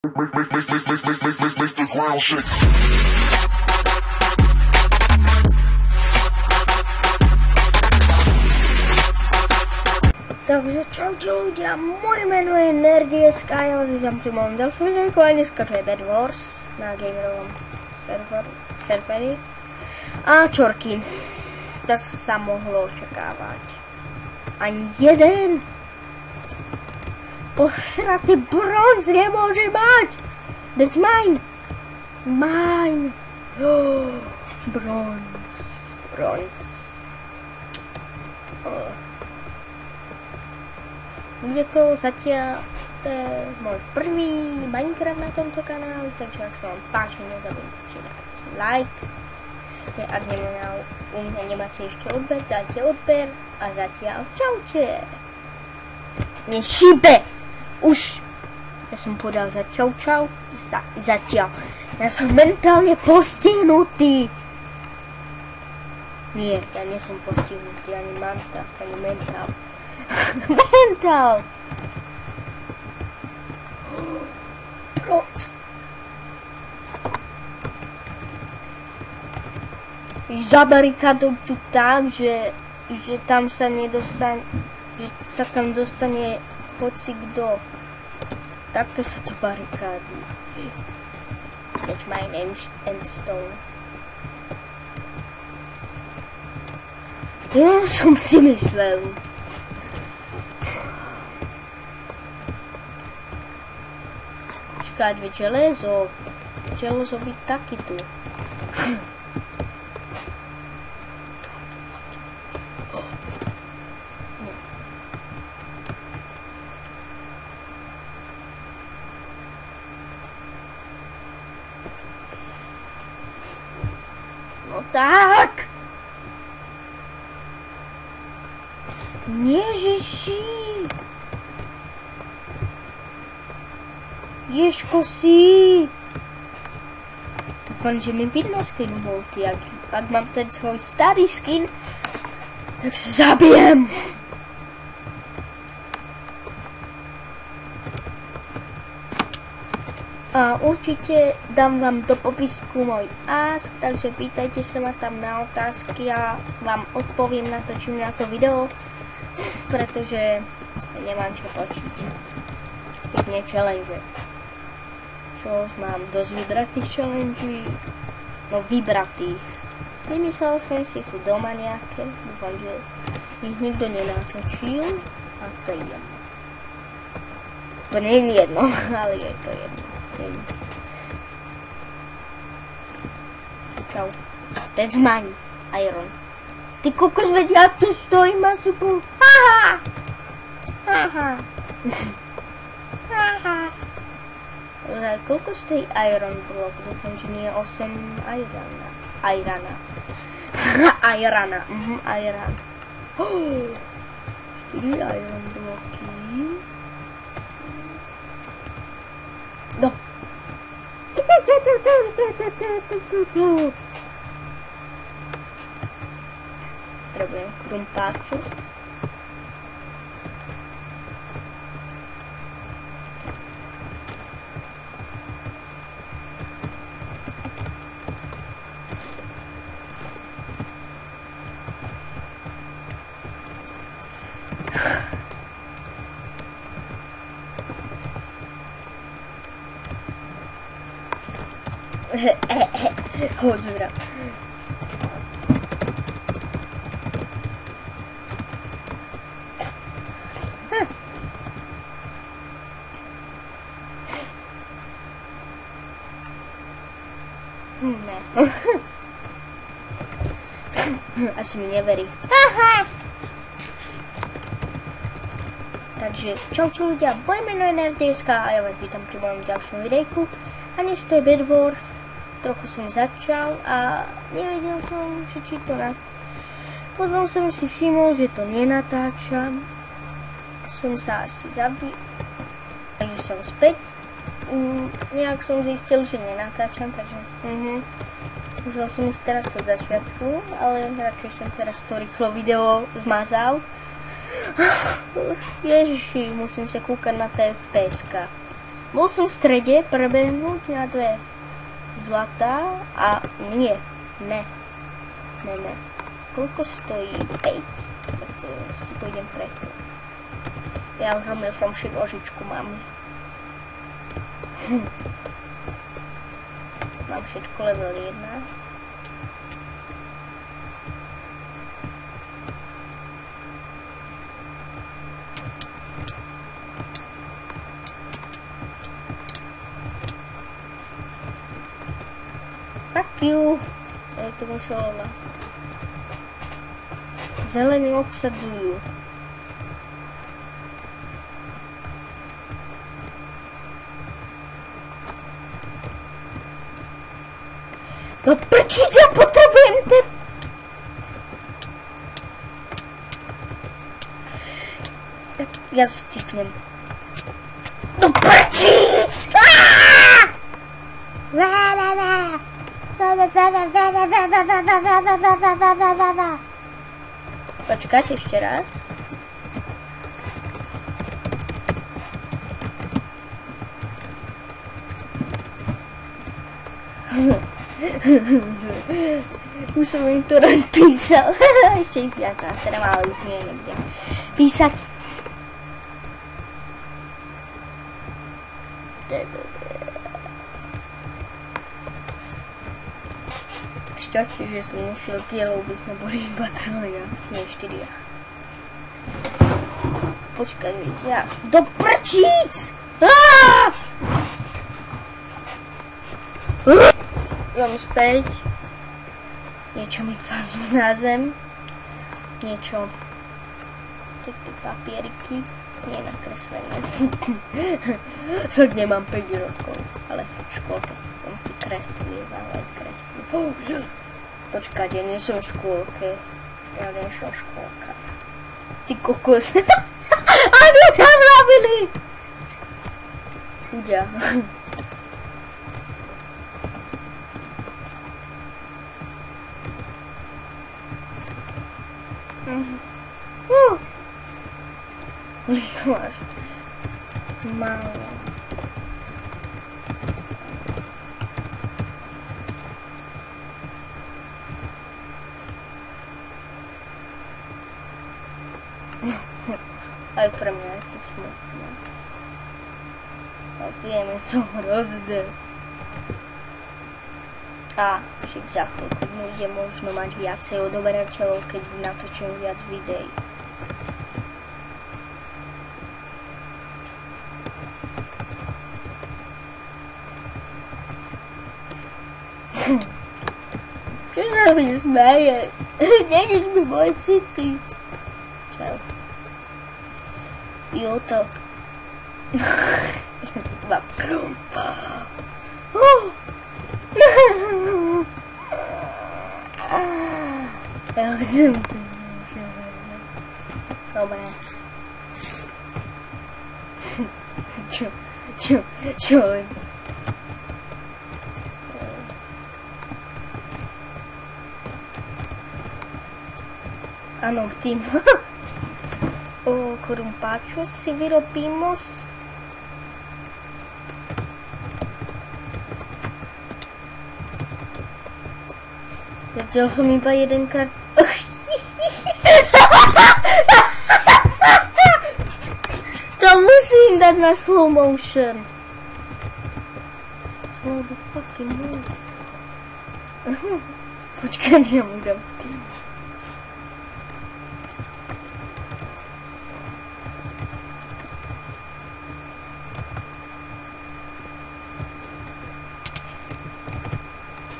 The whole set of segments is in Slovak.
Make the ground shake. Takže čaute ľudia, moje meno je Nerdy.sk, ja vás vítam pri mojom ďalšom videjku a dneska to je Bed Wars na gamerovom serveri. A čorky, to sa mohlo očakávať. Ani jeden posratý bronz nemôže mať! That's mine! Mine! Oh, bronz. Bude to zatiaľ môj prvý Minecraft na tomto kanáli, takže ak sa vám páči, nezabudnite dať like. Ak u mňa nemáte ešte odber, dajte odber a zatiaľ čaute. Nešíbe! Už! Ja som povedal zatiaľ čau. Zatiaľ. Ja som mentálne postihnutý. Nie, ja nie som postihnutý, ani manta, ani mentál. Mental! Bronz! Zabarikadujem tu tak, že tam sa nedostane, že sa tam dostane hoci kto. Takto sa to barikáduje. That's my name Endstone. Ja som si myslel. Počkať, veď železo by taky tu. No tak! Ježiši! Ježko si! Dúfam, že mi vidno skin multi. Ak mám ten svoj starý skin, tak sa zabijem! A určite dám vám do popisku môj ask, takže pýtajte sa ma tam na otázky a vám odpoviem, natočím na to video, pretože nemám čo točiť. Pekne challenge. Čo už mám dosť vybratých challenge. No vybratých. Vymyslel som si, sú doma nejaké. Dúfam, že ich nikto nenatočil. A to je jedno. To nie je jedno, ale je to jedno. Čau. That's mine. Iron. Ty kokos, veď ja tu stojím asi po... Haha! Haha! Haha! Koľko stojí iron block? Dúfam, že nie je 8 irana. Irana. Irana. Iron. 4 iron bloky. No. Potrebujem krumpáčus. Hozura. Ne. Asi mi neverí. Takže čaute ľudia, moje meno je Nerdy.sk a ja vás vítam pri mojom ďalšom videjku. A dnes to je Bed Wars. Trochu som začal a nevedel som, že či to Potom som si všimol, že to nenatáčam. Som sa asi zabil. Takže som späť. Nejak som zistil, že nenatáčam, takže musel som ísť teraz od začiatku, ale radšej som teraz to rýchlo video zmazal. Ježiši, musím sa kúkať na TFPSK. Bol som v strede prebehnúť na 2 zlatá a nie. Koľko stojí? 5. Tak to si pôjdem preto. Ja už rovne som si ložičku mám. Mám všetko level 1. Fuck you! Co je to myslela? Zelení obsadzujú. No prčiť, ja potrebujem te... Ja zciknem. No prčiť! Počkať ešte raz. Už som im to len písal. Ešte ich viac náserem, ale už nie nebudem písať. Šťastie, že som nešiel kielov, by sme boli iba 3, nie 4. Počkaj, ja... Do prčíc! Idem späť. Niečo mi padlo na zem. Niečo. Také papieriky. Nie nakreslené. Tak nemám 5 rokov, ale v škôlke som si kreslil, ale kreslil. Počkať, ja nie som v škôlke. Ja nie som škôlka. Ty kokos. A ty tam robili! Ľudia. Koľko máš? Málo. Aj pre mňa je to smutné. A viem, je to hrozné. A však za chvíľku bude možno mať viacej odoberateľov, keď natočím viac videí. Čo sa mi smeješ? Nejdeš mi moje city. Čau. Jo, tak. Mám krompa. Ja chcem to. Dobre. Čo? Áno, tým. Corumpáčo si vyrobímos. Zatiaľ som iba jedenkrát... To musím dať na slow motion. Slow the fucking move. Počkaj, ja mu dám tým.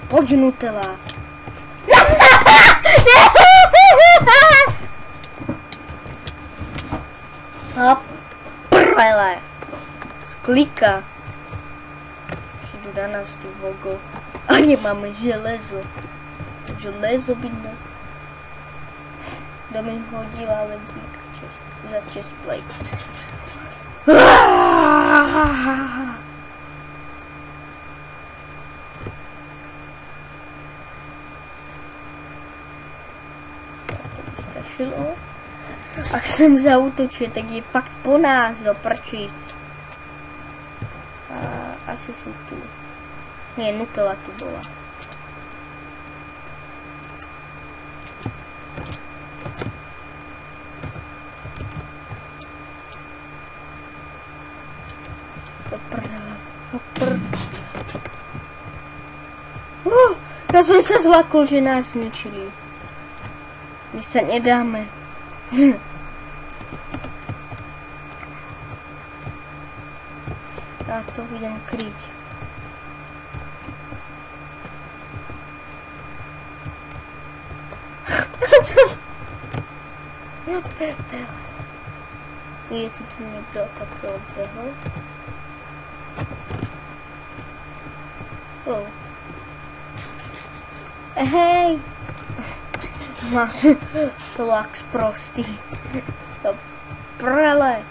Poď, Nutella. A prele. Sklika. Přijdu na nás, ty vogo. A nemáme železo. Železo by ne. Kdo mi hodil, ale dík za chestplate. Ak sem zaútočuje, tak je fakt po nás do prčíc. asi sú tu. Nie, Nutella tu bola. Ja som sa zlakol, že nás zničili. My sa nedáme. Ja to budem kryť. Ja prdel. Je tu niekto takto odbehol. Oh. Hej! Máš lax prostý. To prele.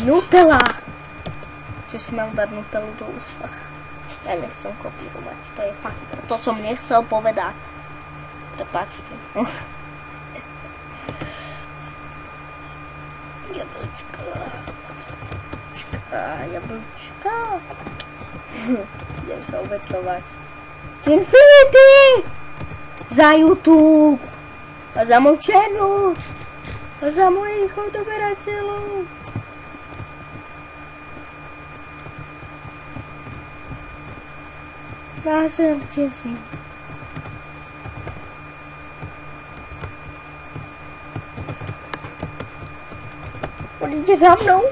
Nutella! Že si mám dať Nutellu do ústa. Ja nechcem kopírovať, to je fakt. To som nechcel povedať. Prepáčte. Jablčka. Idem sa obetovať. Infinity! Za YouTube! A za môj channel! A za mojich odoberateľov! Názerte si. Idete za mnou?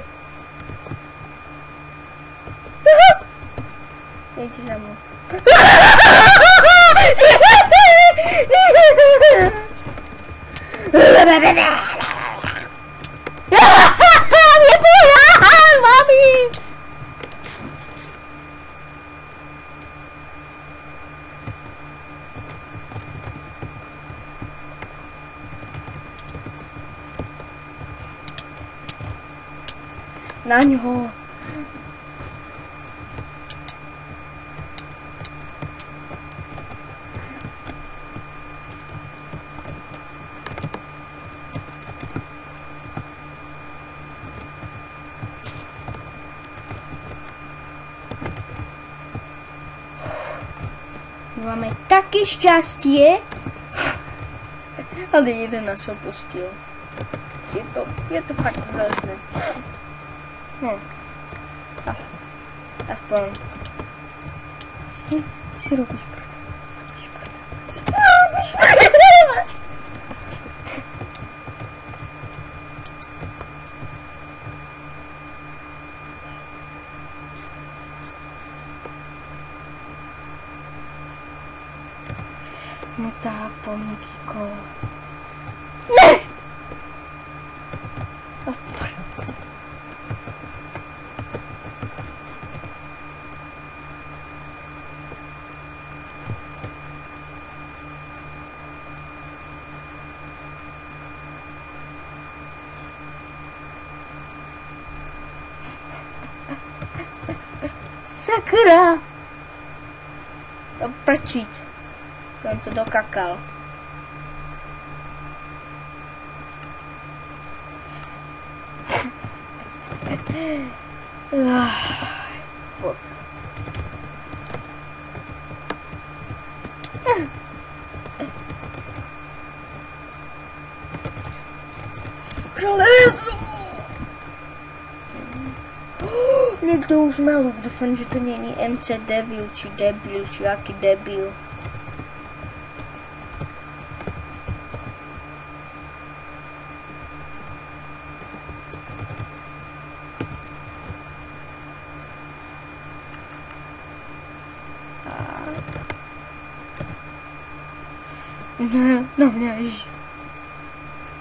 Idete za mnou. Nepohľad, mami! Na ňo. Máme také šťastie. Ale jeden nás opustil. Je to fakt hrozné. No. Aspoň. Si robíš prd. No tak, pomníko. Ne! Sakra! Prčiť. Som to dokakal. Železo! Niekto už má luk, dúfam, že to nie je MC Devil, či debil, či aký debil. No mňa iš.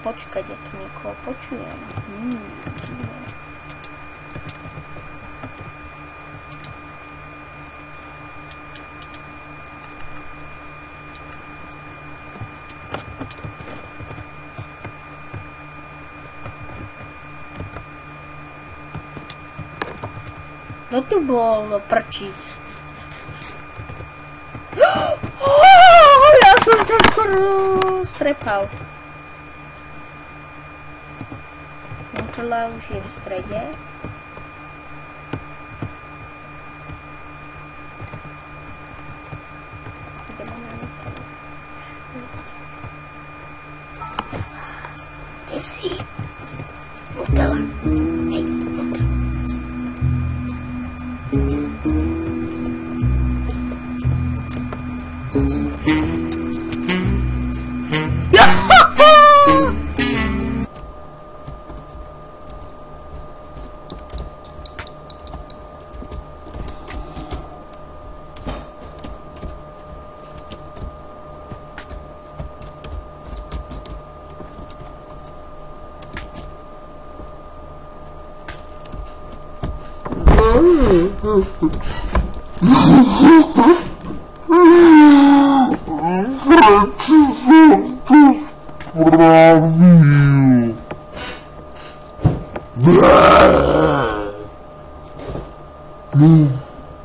Počkať, ja tu niekoho počujem. No tu bol, no prčíc. Ja som sa skoro strepal. Tohle už je v středě. Kde jsi? Motela. Hej, motel.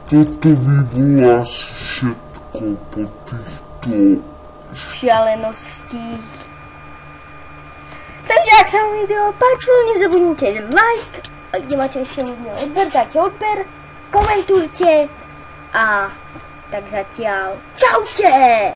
Toto by bylo asi všetko po týchto šialeností. Takže ak sa vám video páčilo, nezabudnite like, a kde máte ešte môj odber, dajte odber, komentujte a tak zatiaľ čaute!